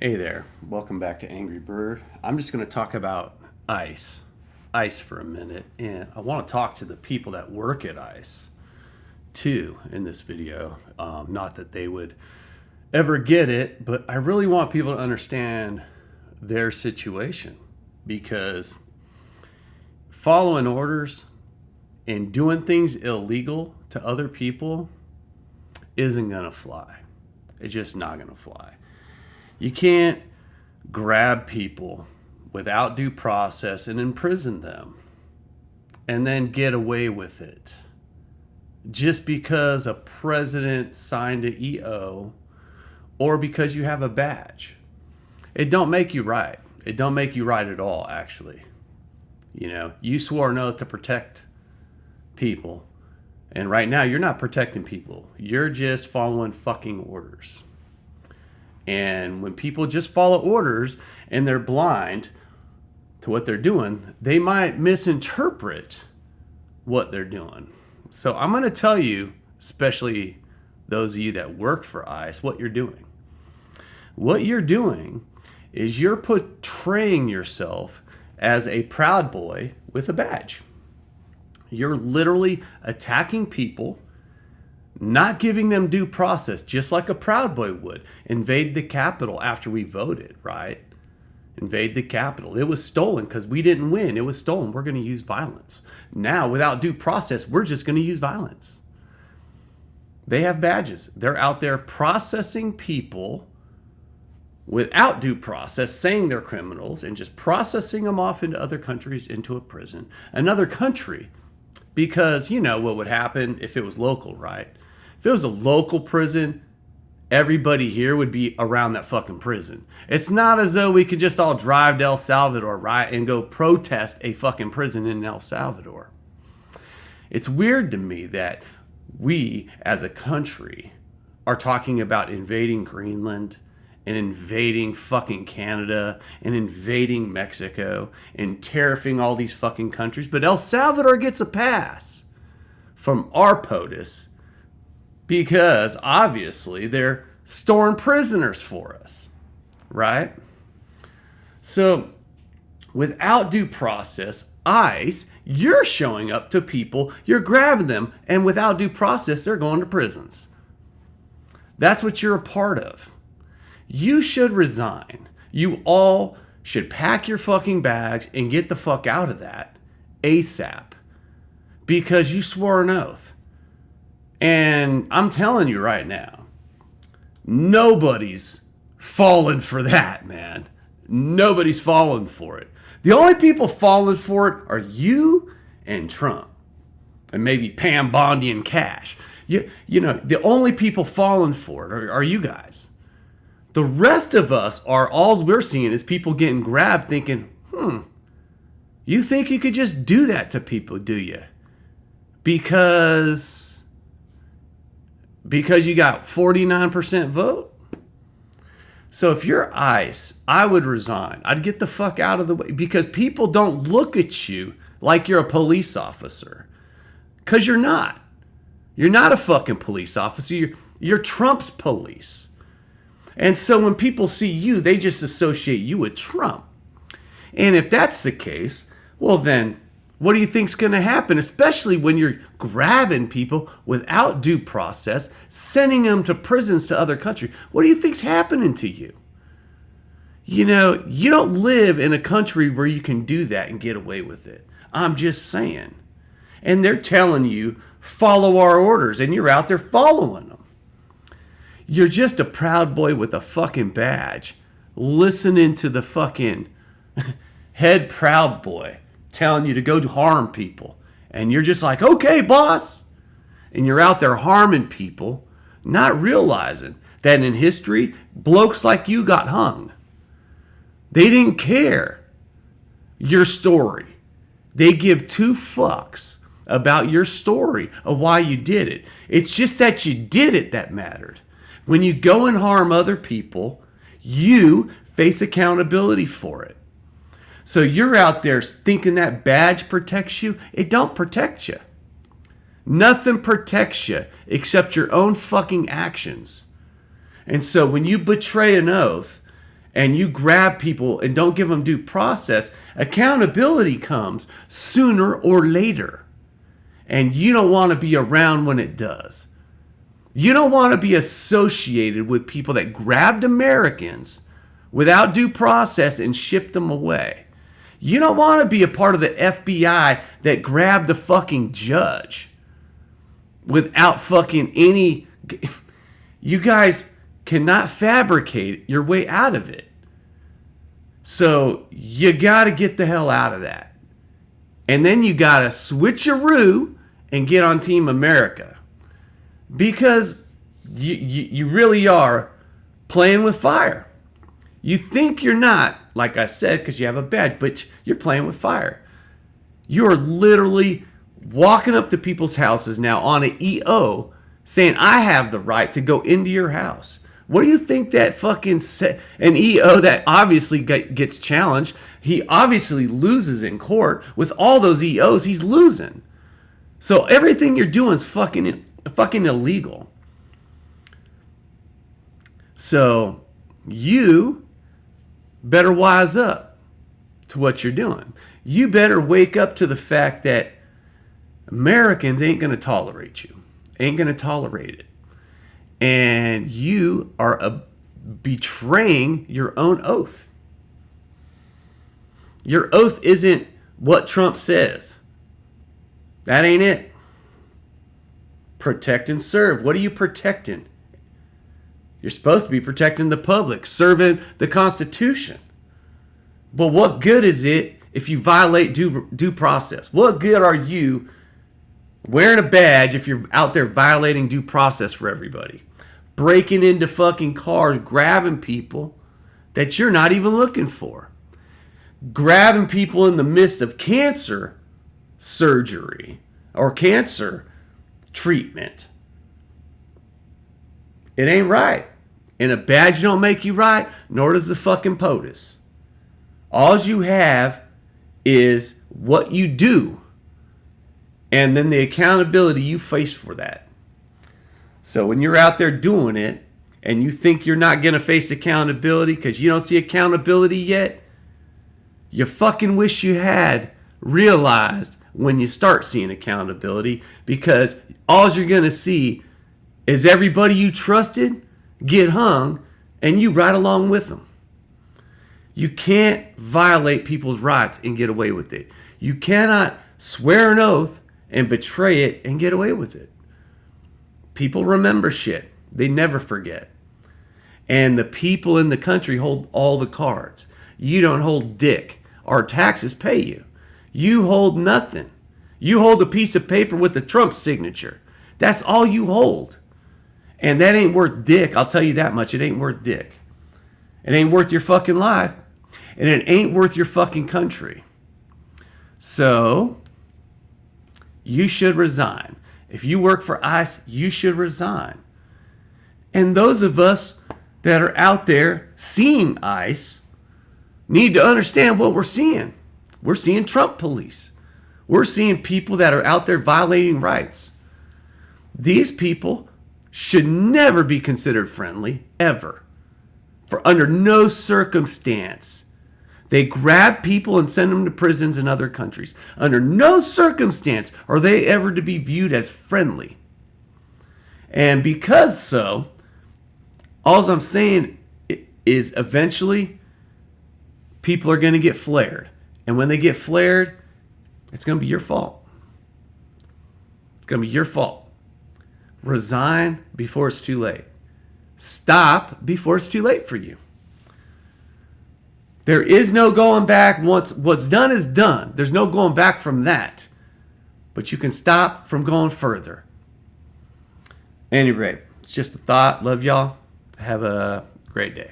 Hey there, welcome back to Angry Bird. I'm just going to talk about ICE for a minute, and I want to talk to the people that work at ICE too in this video. Not that they would ever get it, but I really want people to understand their situation because following orders and doing things illegal to other people isn't going to fly. It's just not going to fly. You can't grab people without due process and imprison them and then get away with it just because a president signed an EO or because you have a badge. It don't make you right. It don't make you right at all, actually. You swore an oath to protect people, and right now you're not protecting people. You're just following fucking orders. And when people just follow orders and they're blind to what they're doing, they might misinterpret what they're doing. So I'm going to tell you, especially those of you that work for ICE, what you're doing. What you're doing is you're portraying yourself as a proud boy with a badge. You're literally attacking people, not giving them due process, just like a Proud Boy would. Invade the Capitol after we voted, right? Invade the Capitol. It was stolen because we didn't win. It was stolen. We're going to use violence. Now, without due process, we're just going to use violence. They have badges. They're out there processing people without due process, saying they're criminals, and just processing them off into other countries, into a prison. Another country, because you know what would happen if it was local, right? If it was a local prison, everybody here would be around that fucking prison. It's not as though we could just all drive to El Salvador, right, and go protest a fucking prison in El Salvador. It's weird to me that we, as a country, are talking about invading Greenland and invading fucking Canada and invading Mexico and tariffing all these fucking countries, but El Salvador gets a pass from our POTUS because obviously they're storing prisoners for us, right? So without due process, ICE, you're showing up to people, you're grabbing them, and without due process, they're going to prisons. That's what you're a part of. You should resign. You all should pack your fucking bags and get the fuck out of that ASAP because you swore an oath. And I'm telling you right now, nobody's falling for that, man. Nobody's falling for it. The only people falling for it are you and Trump. And maybe Pam Bondi and Cash. You know, the only people falling for it are you guys. The rest of us all we're seeing is people getting grabbed thinking, you think you could just do that to people, do you? Because you got 49% vote? So if you're ICE, I would resign. I'd get the fuck out of the way because people don't look at you like you're a police officer. Because you're not. You're not a fucking police officer. You're Trump's police. And so when people see you, they just associate you with Trump. And if that's the case, well then, what do you think's going to happen? Especially when you're grabbing people without due process, sending them to prisons to other countries. What do you think's happening to you? You know, you don't live in a country where you can do that and get away with it. I'm just saying. And they're telling you, follow our orders, and you're out there following them. You're just a proud boy with a fucking badge, listening to the fucking head proud boy telling you to go harm people. And you're just like, okay, boss. And you're out there harming people, not realizing that in history, blokes like you got hung. They didn't care your story. They give two fucks about your story of why you did it. It's just that you did it that mattered. When you go and harm other people, you face accountability for it. So you're out there thinking that badge protects you. It don't protect you. Nothing protects you except your own fucking actions. And so when you betray an oath and you grab people and don't give them due process, accountability comes sooner or later. And you don't want to be around when it does. You don't want to be associated with people that grabbed Americans without due process and shipped them away. You don't want to be a part of the FBI that grabbed a fucking judge without fucking any... You guys cannot fabricate your way out of it. So you got to get the hell out of that. And then you got to switcheroo and get on Team America. Because you really are playing with fire. You think you're not, like I said, because you have a badge, but you're playing with fire. You're literally walking up to people's houses now on an EO saying, I have the right to go into your house. What do you think that fucking an EO that obviously gets challenged? He obviously loses in court. With all those EOs, he's losing. So everything you're doing is fucking illegal. So you better wise up to what you're doing. You better wake up to the fact that Americans ain't going to tolerate you. Ain't going to tolerate it. And you are betraying your own oath. Your oath isn't what Trump says. That ain't it. Protect and serve. What are you protecting? You're supposed to be protecting the public, serving the Constitution. But what good is it if you violate due process? What good are you wearing a badge if you're out there violating due process for everybody? Breaking into fucking cars, grabbing people that you're not even looking for. Grabbing people in the midst of cancer surgery or cancer treatment. It ain't right. And a badge don't make you right, nor does the fucking POTUS. All you have is what you do and then the accountability you face for that. So when you're out there doing it and you think you're not going to face accountability because you don't see accountability yet, you fucking wish you had realized when you start seeing accountability, because all you're going to see is everybody you trusted get hung and you ride along with them. You can't violate people's rights and get away with it. You cannot swear an oath and betray it and get away with it. People remember shit. They never forget. And the people in the country hold all the cards. You don't hold dick. Our taxes pay you. You hold nothing. You hold a piece of paper with the Trump signature. That's all you hold. And that ain't worth dick. I'll tell you that much. It ain't worth dick. It ain't worth your fucking life. And it ain't worth your fucking country. So, you should resign. If you work for ICE, you should resign. And those of us that are out there seeing ICE need to understand what we're seeing. We're seeing Trump police. We're seeing people that are out there violating rights. These people should never be considered friendly, ever. For under no circumstance. They grab people and send them to prisons in other countries. Under no circumstance are they ever to be viewed as friendly. And because so, all I'm saying is eventually people are going to get flared. And when they get flared, it's going to be your fault. It's going to be your fault. Resign before it's too late. Stop before it's too late for you. There is no going back. Once what's done is done. There's no going back from that. But you can stop from going further. At any rate, it's just a thought. Love y'all. Have a great day.